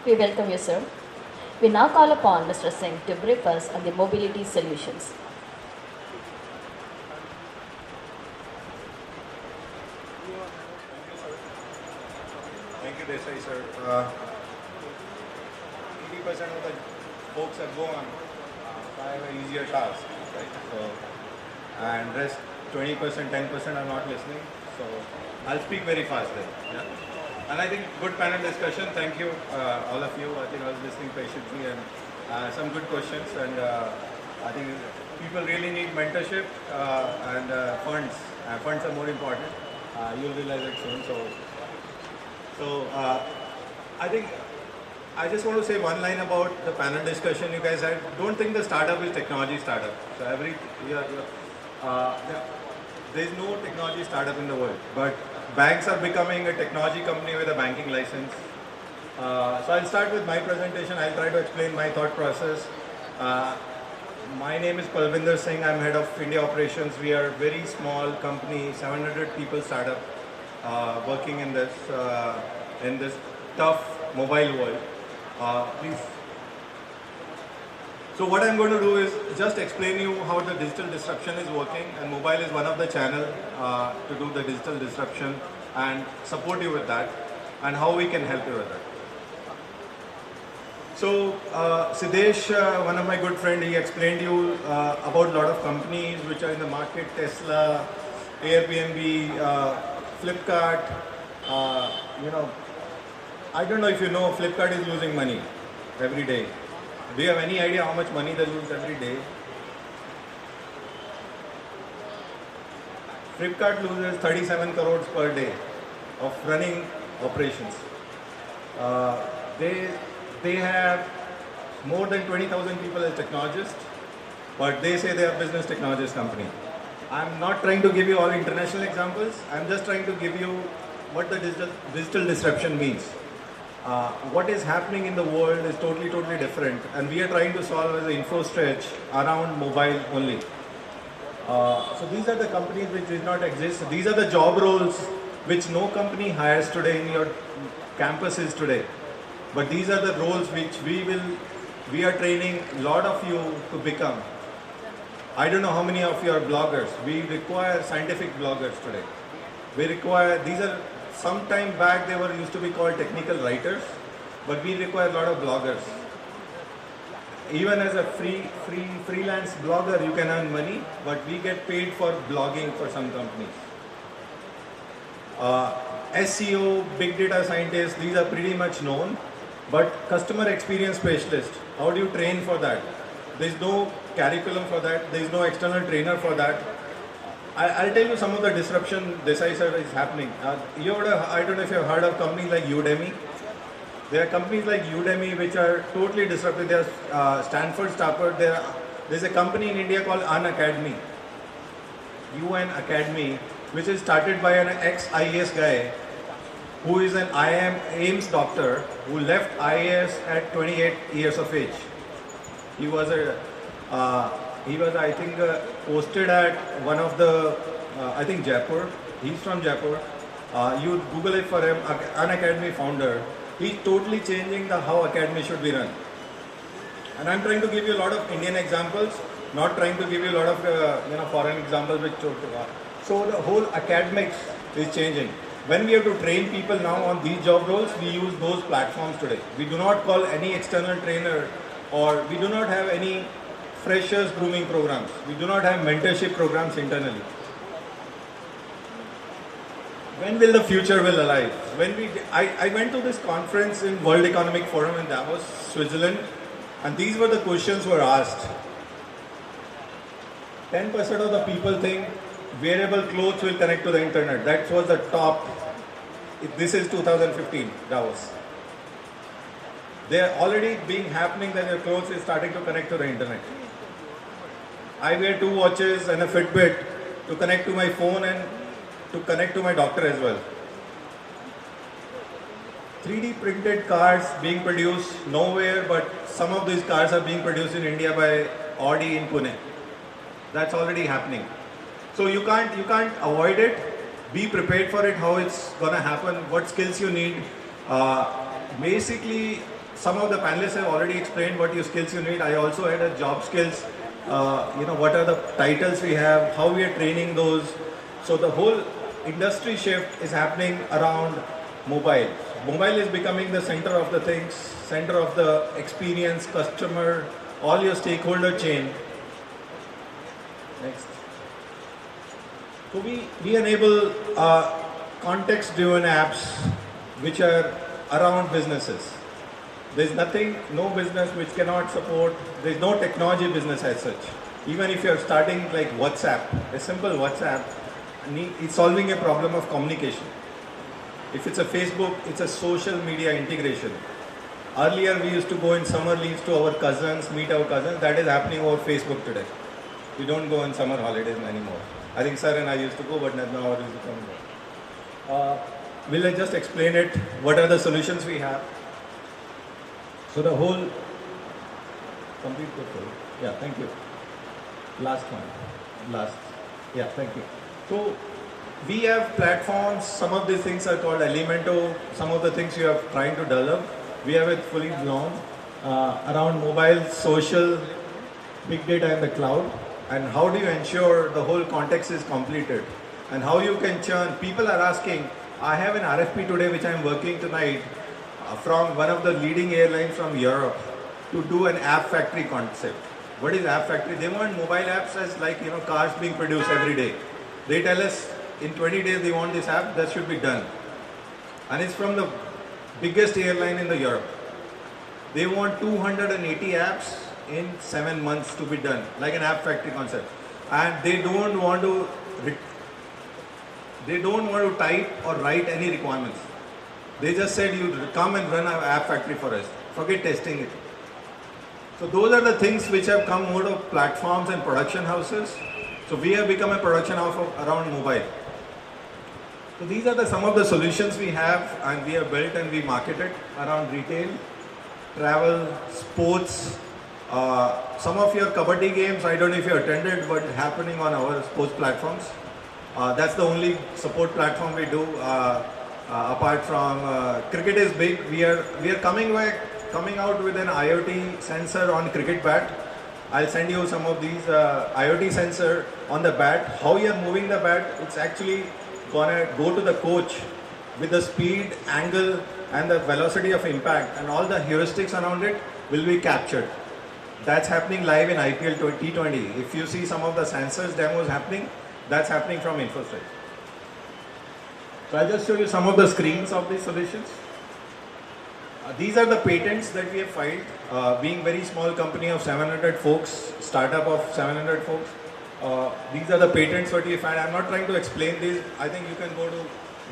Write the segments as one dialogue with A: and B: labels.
A: We welcome you, sir. We now call upon Mr. Singh to brief us on the mobility solutions.
B: Thank you, Desai sir. 80% of the folks that go on have an easier task, right? So, and rest 20%, 10% are not listening. So, I'll speak very fast then. Yeah? And I think good panel discussion. Thank you, all of you. I think I was listening patiently and some good questions. And I think people really need mentorship and funds. Funds are more important. You'll realize it soon. So I think I just want to say one line about the panel discussion you guys had. Don't think the startup is technology startup. So there's no technology startup in the world, but banks are becoming a technology company with a banking license. So I'll start with my presentation. I'll try to explain my thought process. My name is PALVINDER Singh. I'm head of India operations. We are a very small company, 700 people startup, working in this tough mobile world. Please. So what I'm going to do is just explain you how the digital disruption is working, and mobile is one of the channels to do the digital disruption and support you with that, and how we can help you with that. So Siddesh, one of my good friends, he explained you about a lot of companies which are in the market: Tesla, Airbnb, Flipkart. I don't know if you know, Flipkart is losing money every day. Do you have any idea how much money they lose every day? Flipkart loses 37 crores per day of running operations. They have more than 20,000 people as technologists, but they say they are a business technologist company. I'm not trying to give you all international examples. I'm just trying to give you what the digital disruption means. What is happening in the world is totally different, and we are trying to solve as an info stretch around mobile only. So these are the companies which did not exist. These are the job roles which no company hires today in your campuses today. But these are the roles which we are training a lot of you to become. I don't know how many of you are bloggers. We require scientific bloggers today. We require, these are, some time back they were used to be called technical writers, but we require a lot of bloggers. Even as a freelance blogger, you can earn money, but we get paid for blogging for some companies. SEO, big data scientists, these are pretty much known, but customer experience specialist, how do you train for that? There's no curriculum for that, there's no external trainer for that. I'll tell you some of the disruption this is happening. I don't know if you've heard of companies like Udemy. There are companies like Udemy which are totally disruptive. There are Stanford, there's a company in India called Unacademy, UN Academy, which is started by an ex-IAS guy who is an AIMS doctor who left IAS at 28 years of age. He was I think posted at one of the, I think Jaipur. He's from Jaipur. You Google it for him, Unacademy founder. He's totally changing how academy should be run. And I'm trying to give you a lot of Indian examples, not trying to give you a lot of foreign examples which. So the whole academics is changing. When we have to train people now on these job roles, we use those platforms today. We do not call any external trainer, or we do not have any freshers grooming programs. We do not have mentorship programs internally. When will the future will arrive? I went to this conference in World Economic Forum in Davos, Switzerland, and these were the questions were asked. 10% of the people think wearable clothes will connect to the internet. That was the top. This is 2015, Davos. They are already being happening that your clothes is starting to connect to the internet. I wear 2 watches and a Fitbit to connect to my phone and to connect to my doctor as well. 3D printed cars being produced nowhere, but some of these cars are being produced in India by Audi in Pune. That's already happening. So you can't avoid it. Be prepared for it, how it's gonna happen, what skills you need. Basically, some of the panelists have already explained what your skills you need. I also had a job skills, what are the titles we have, how we are training those. So the whole industry shift is happening around mobile. Mobile is becoming the center of the things, center of the experience, customer, all your stakeholder chain. Next. So we enable context-driven apps which are around businesses. There's nothing, no business which cannot support, there's no technology business as such. Even if you're starting like WhatsApp, a simple WhatsApp, it's solving a problem of communication. If it's a Facebook, it's a social media integration. Earlier we used to go in summer leaves to our cousins, meet our cousins. That is happening over Facebook today. We don't go on summer holidays anymore. I think sir and I used to go, but now it is becoming. Will I just explain it? What are the solutions we have? So the whole complete portfolio. Yeah, thank you. Last one. Last. Yeah, thank you. So we have platforms. Some of these things are called Elemento. Some of the things you are trying to develop. We have it fully blown around mobile, social, big data in the cloud. And how do you ensure the whole context is completed? And how you can churn. People are asking, I have an RFP today which I am working tonight from one of the leading airlines from Europe to do an app factory concept. What is app factory? They want mobile apps as like, cars being produced every day. They tell us in 20 days they want this app, that should be done. And it's from the biggest airline in the Europe. They want 280 apps in 7 months to be done, like an app factory concept. And they don't want to type or write any requirements. They just said you come and run an app factory for us. Forget testing it. So those are the things which have come out of platforms and production houses. So we have become a production house around mobile. So these are some of the solutions we have, and we have built and we marketed around retail, travel, sports. Some of your kabaddi games, I don't know if you attended, but happening on our sports platforms. That's the only support platform we do. Apart from cricket is big, we are coming out with an IoT sensor on cricket bat. I'll send you some of these IoT sensor on the bat. How you are moving the bat, it's actually gonna go to the coach with the speed, angle, and the velocity of impact, and all the heuristics around it will be captured. That's happening live in IPL T20. If you see some of the sensors demos happening, that's happening from infrastructure. So I'll just show you some of the screens of these solutions. These are the patents that we have filed. Being very small company of 700 folks, startup of 700 folks, these are the patents that we filed. I'm not trying to explain these. I think you can go to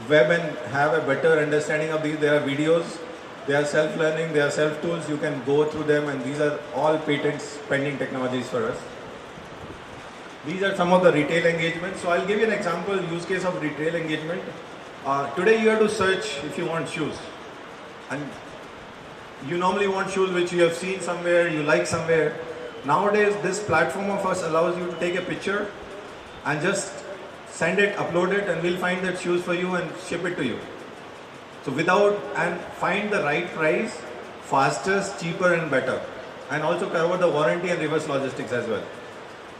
B: web and have a better understanding of these. There are videos, they are self-learning, they are self-tools. You can go through them, and these are all patents pending technologies for us. These are some of the retail engagements. So I'll give you an example, use case of retail engagement. Today you have to search if you want shoes. And you normally want shoes which you have seen somewhere, you like somewhere. Nowadays, this platform of us allows you to take a picture and just send it, upload it, and we'll find that shoes for you and ship it to you. So and find the right price, fastest, cheaper and better. And also cover the warranty and reverse logistics as well.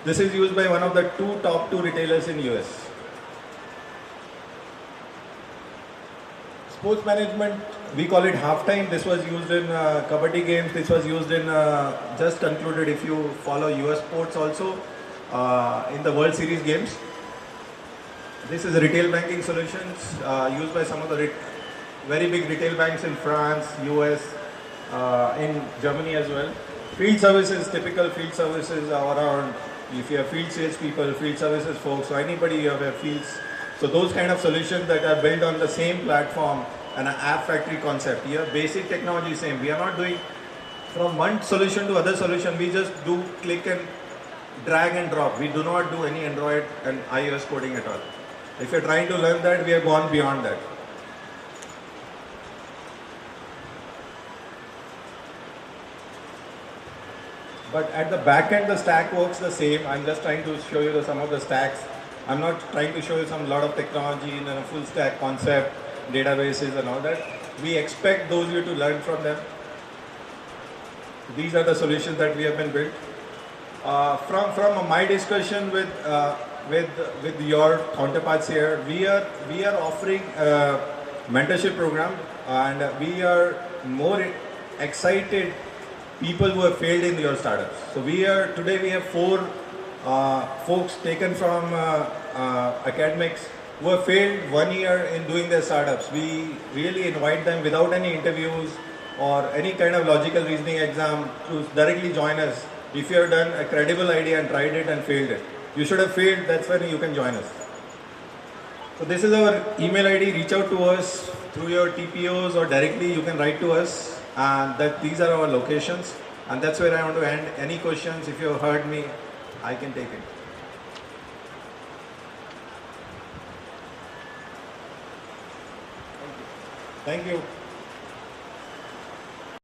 B: This is used by one of the top two retailers in US. Sports management, we call it halftime. This was used in kabaddi games. This was used in, just concluded if you follow US sports also, in the World Series games. This is retail banking solutions used by some of the very big retail banks in France, US, in Germany as well. Field services, typical field services are around, if you have field sales people, field services folks, so anybody you have a fields. So those kind of solutions that are built on the same platform and an app factory concept. Here basic technology same. We are not doing from one solution to other solution. We just do click and drag and drop. We do not do any Android and iOS coding at all. If you're trying to learn that, we have gone beyond that. But at the back end, the stack works the same. I'm just trying to show you some of the stacks. I'm not trying to show you some lot of technology in a full stack concept, databases and all that. We expect those of you to learn from them. These are the solutions that we have been built. From my discussion with your counterparts here, we are offering a mentorship program, and we are more excited people who have failed in your startups. So today we have 4 folks taken from academics who have failed 1 year in doing their startups. We really invite them without any interviews or any kind of logical reasoning exam to directly join us. If you have done a credible idea and tried it and failed it, you should have failed, that's when you can join us. So this is our email ID. Reach out to us through your TPOs or directly you can write to us, and these are our locations, and that's where I want to end. Any questions, if you have heard me, I can take it. Thank you.